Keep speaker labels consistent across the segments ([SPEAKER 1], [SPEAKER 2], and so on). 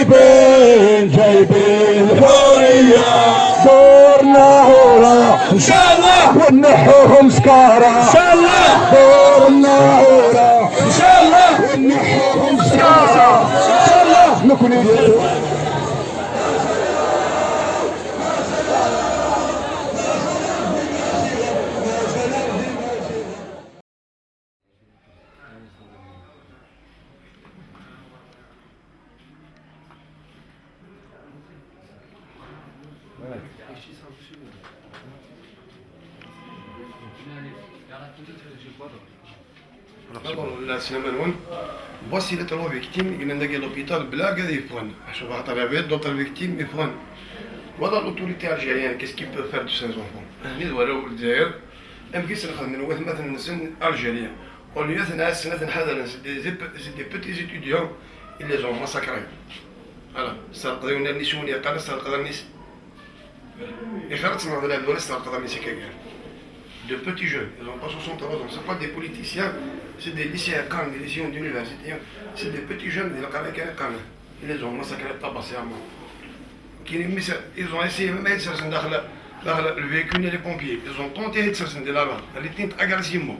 [SPEAKER 1] جايبين حورية دورنا هورا ان شاء الله ونحوهم سكارى ان شاء الله دورنا هورا ان شاء الله ونحوهم سكارى ان شاء الله نكون
[SPEAKER 2] Voici les trois victimes qui viennent de l'hôpital Blague et Ifran. Je vais à travers d'autres victimes Ifran. Voilà l'autorité algérienne, qu'est-ce qu'il peut faire de ces enfants? Voilà الجزائر يمكن سنخدم من واحد مثلا سن algérien. On lui a c'est des petits étudiants, ils les ont massacrés. Voilà, ça قدروا نسون يقال ça قدر نس. يخرجنا هذول هذول ça قدر نس كيف. De petits jeunes, ils n'ont pas 63 ans, ce ne sont pas des politiciens, c'est des lycéens, des lycéens d'université, c'est des petits jeunes, ils les ont massacrés, tabassés à mort. Ils ont essayé même de se faire dans le véhicule et les pompiers, ils ont tenté de se faire là-bas, ils étaient agressivement,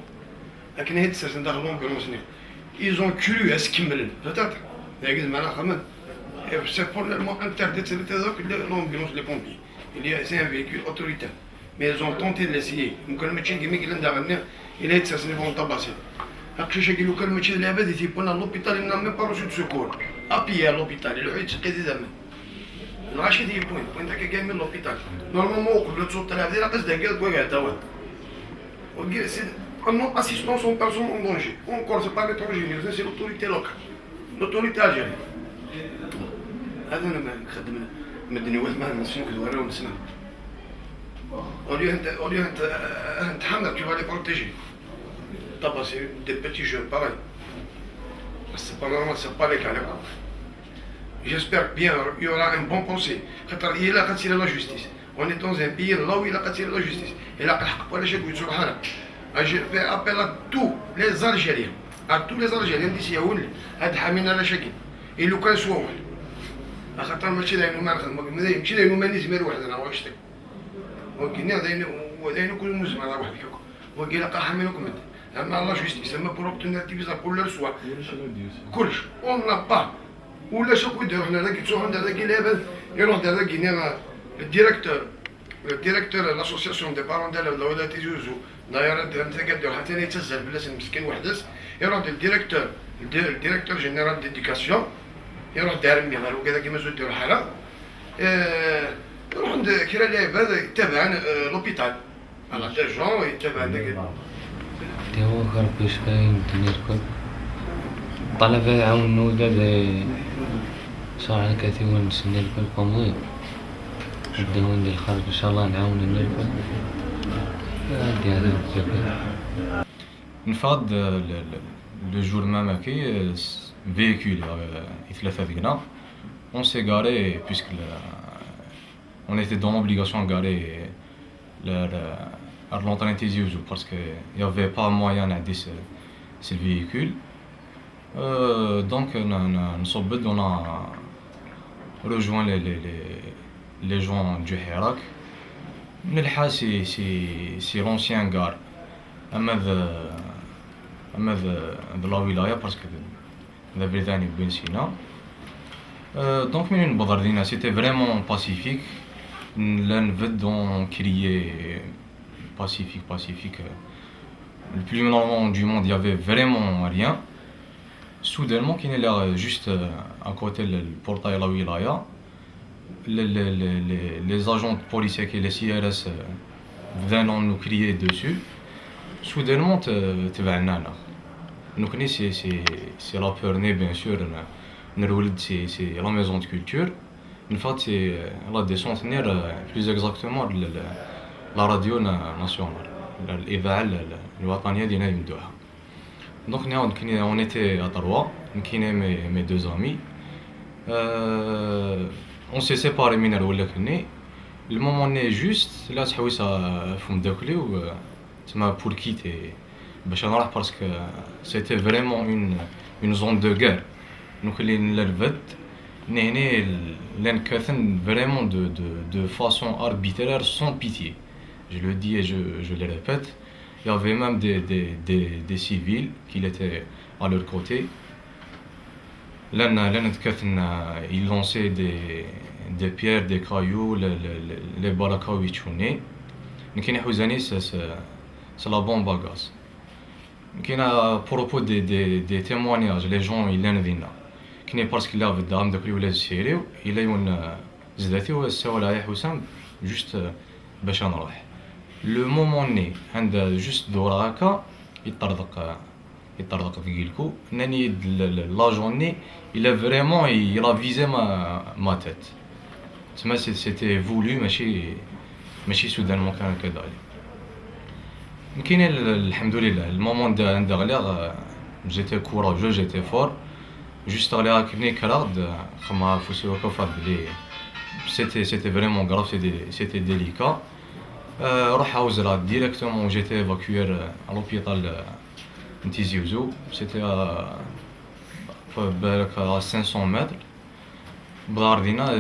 [SPEAKER 2] ils ont cru à ce qu'ils me peut-être, c'est probablement interdit de se faire l'ambulance, les pompiers, c'est un véhicule autoritaire. Mais ils ont tenté de l'essayer. Donc le médecin qui m'a dit il a été assassiné pour tabasser. Après j'ai dit que le médecin il avait dit pendant l'hôpital il n'a même pas reçu de secours. Appuyé à l'hôpital, il a eu ce qu'il disait. Il a acheté des points, il a gagné l'hôpital. Normalement le taux de la vie, la base de gueule doit être là. C'est une assistance aux personnes en danger. Encore c'est pas l'étranger, c'est l'autorité locale, l'autorité algérienne. هذا أنا خدمة مدني وثمان نسيم كذا وراهم سنة. On lui a Hamad, tu vas les protéger. C'est des petits jeunes, pareil. C'est pas normal, c'est pas les cas. J'espère bien qu'il y aura un bon procès. Il a attiré la justice. On est dans un pays là où il a attiré la justice. Il a je fais appel à tous les Algériens. À tous les Algériens d'ici à Oul. Et le cas soit Oul. خاطر ماشي داينو ما نخدمو ماشي داينو ما نزمر واحد انا واش تك وكنا داينو كل مسلم على واحد فيكم وقيل قاح منكم اما الله جوستيس اما بور اوبتونير تيفيزا كل سوا كلش اون لا با ولا شكو يديروا حنا داك تشوفوا داك لاباس يروح داك كينا الديريكتور لاسوسياسيون دي بارون ديال الولايات تيزوزو داير انت كدير حتى يتسهل بلاش مسكين وحدس يروح الديريكتور جينيرال ديديكاسيون يروح دار ميغال وكذا كيما زود ديروا حاله يروح عند كرا لعباد يتابع لوبيتال على دي جون يتابع داك
[SPEAKER 3] هو غربي شفاين الدنيا الكل طلع فيه يعاونو دابا صراحة كثيرا نسنى الكل قمضي نبداو ندير الخارج ان شاء الله نعاون الكل هادي هذا الفكرة.
[SPEAKER 4] نفاد le jour même qui véhicule on s'est garé puisque on était dans l'obligation de garer à l'entraînement parce qu'il n'y avait pas moyen d'aider ce véhicule. Donc on a rejoint les gens du Hirak. C'est l'ancien gare de la wilaya parce que la Bretagne Ben Sina. Donc c'était vraiment pacifique. L'un veut crier pacifique. Le plus normalement du monde, il n'y avait vraiment rien. Soudainement, qui est là juste à côté du portail de la wilaya, les agents policiers et les CRS venaient nous crier dessus. Soudainement, donc c'est la peur née bien sûr. C'est la maison de culture. Une fois c'est la descentenaire, plus exactement la radio nationale, l'Iva الوطنية ديالنا يمدوها. Donc on était à Taroua, mes deux amis. On s'est séparés من الأول كني. Le moment est juste là تحويسة فم داكلي و تما pour quitter باش نروح parce que c'était vraiment une zone de guerre. Donc les nerveux vraiment de façon arbitraire, sans pitié. Je le dis et je le répète. Il y avait même des civils qui étaient à leur côté. Ils lançaient des pierres, des cailloux, les barakawichouné. C'est la bombe à gaz. À propos des témoignages, les gens ils l'ont كني باسكو لا بدهم داك الولاد السيريو الا يون زداتي وساو لها حسام جوست باش نروح لو مومون ني عند جوست دورة هكا يطردق في كيلكو ناني لا جوني الا فريمون يلا فيزي ما تيت تما سيتي فولو ماشي سودانمون كان كذلك كاين الحمد لله المومون عند غليغ جيتي كوراجو جيتي فور juste aller à Kibni Karad, c'était vraiment grave, c'était délicat. Directement, j'étais évacué à l'hôpital de Tizi Ouzou, c'était à 500 mètres. Bardina,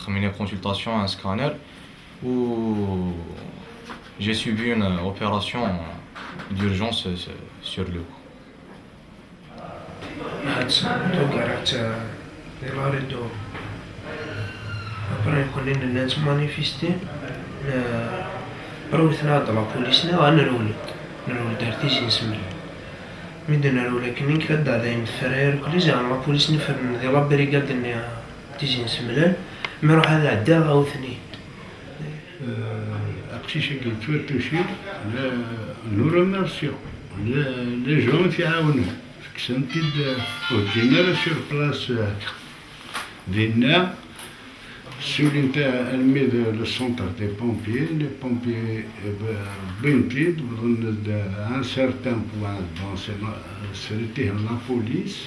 [SPEAKER 4] une consultation, un scanner, où j'ai subi une opération d'urgence sur le coup.
[SPEAKER 5] Après كلنا الناس مانيفيستي روثنا هاد لابوليسنا وانا الولد دارتي نسمي ميدنا الاولى كنين كدا دايم الفرير كل جا لابوليسني فرن ديال لابريغاد اني تيجي نسملان مي روح هذا عدا غاوثني
[SPEAKER 6] اقشيش قلت توشير نو ريميرسيون لي جون تيعاونوا كسنتيد وجينا سور بلاص دينا سولي نتاع الميد لو سونتر دي بومبيي لي بومبيي بنتيد بظن ان سارتان بوان دون سيرتيه لا بوليس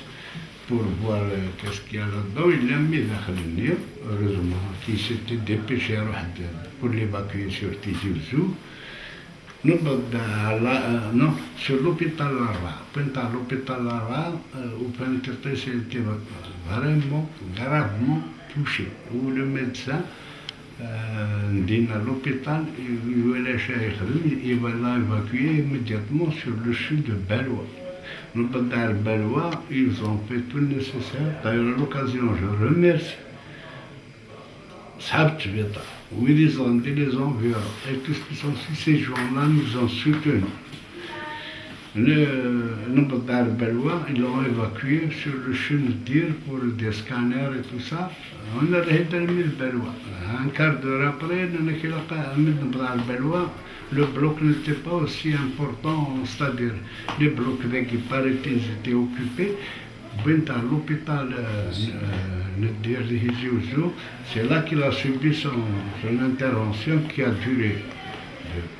[SPEAKER 6] pour voir qu'est-ce qu'il y a là-dedans. Il l'a mis داخل النير heureusement qui s'était dépêché pour l'évacuer sur Tizi Ouzou. Non, sur l'hôpital Lara. Quand à l'hôpital Lara, où c'était vraiment gravement touché. Où le médecin dit à l'hôpital, il va l'évacuer immédiatement sur le sud de Belwa. Nous, dans Belwa, ils ont fait tout le nécessaire. D'ailleurs, à l'occasion, je remercie Sabtbeta, où ils ont dit les envieurs et tout ce qui sont ces gens-là nous ont soutenus. Nous, dans Belwa, ils l'ont évacué sur le chenetier pour des scanners et tout ça. On a réussi à Belwa. Un quart d'heure après, dans Belwa, le bloc n'était pas aussi important, c'est-à-dire les blocs qui paraît-il étaient occupés. À l'hôpital de Tizi Ouzou, c'est là qu'il a subi son intervention qui a duré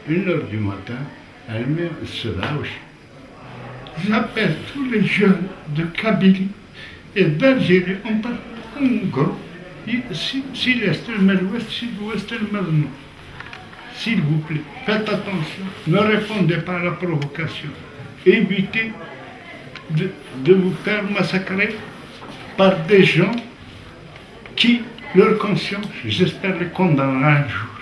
[SPEAKER 6] de 1h du matin à 1h cela aussi. J'appelle tous les jeunes de Kabylie et d'Algérie, on parle en gros, sud-est, l'ouest, sud-ouest, le nord. S'il vous plaît, faites attention, ne répondez pas à la provocation. Évitez de vous faire massacrer par des gens qui, leur conscience, j'espère les condamnera un jour.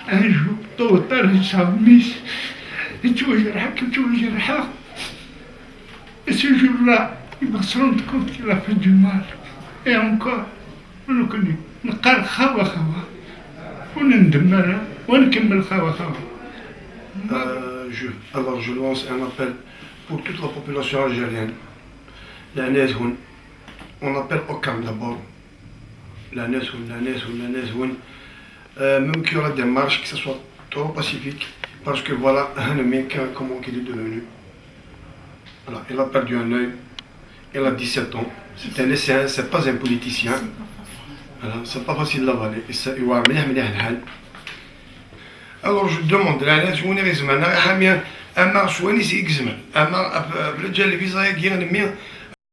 [SPEAKER 6] Un jour, tôt ou tard, ils savent mis. Et ce jour-là, il va se rendre compte qu'il a fait du mal. Et encore, on le connaît. نقال خاوة وندمرها ونكمل خاوة.
[SPEAKER 2] Alors je lance un appel pour toute la population algérienne. La Nezhoun, on appelle Okam d'abord. La Nezhoun. Même qu'il y aura des marches, que ce soit trop pacifique, parce que voilà un mec, comment il est devenu. Voilà, il a perdu un œil, il a 17 ans, c'est un lycéen, c'est pas un politicien. C'est pas facile d'avaler. Alors je demande à la nation,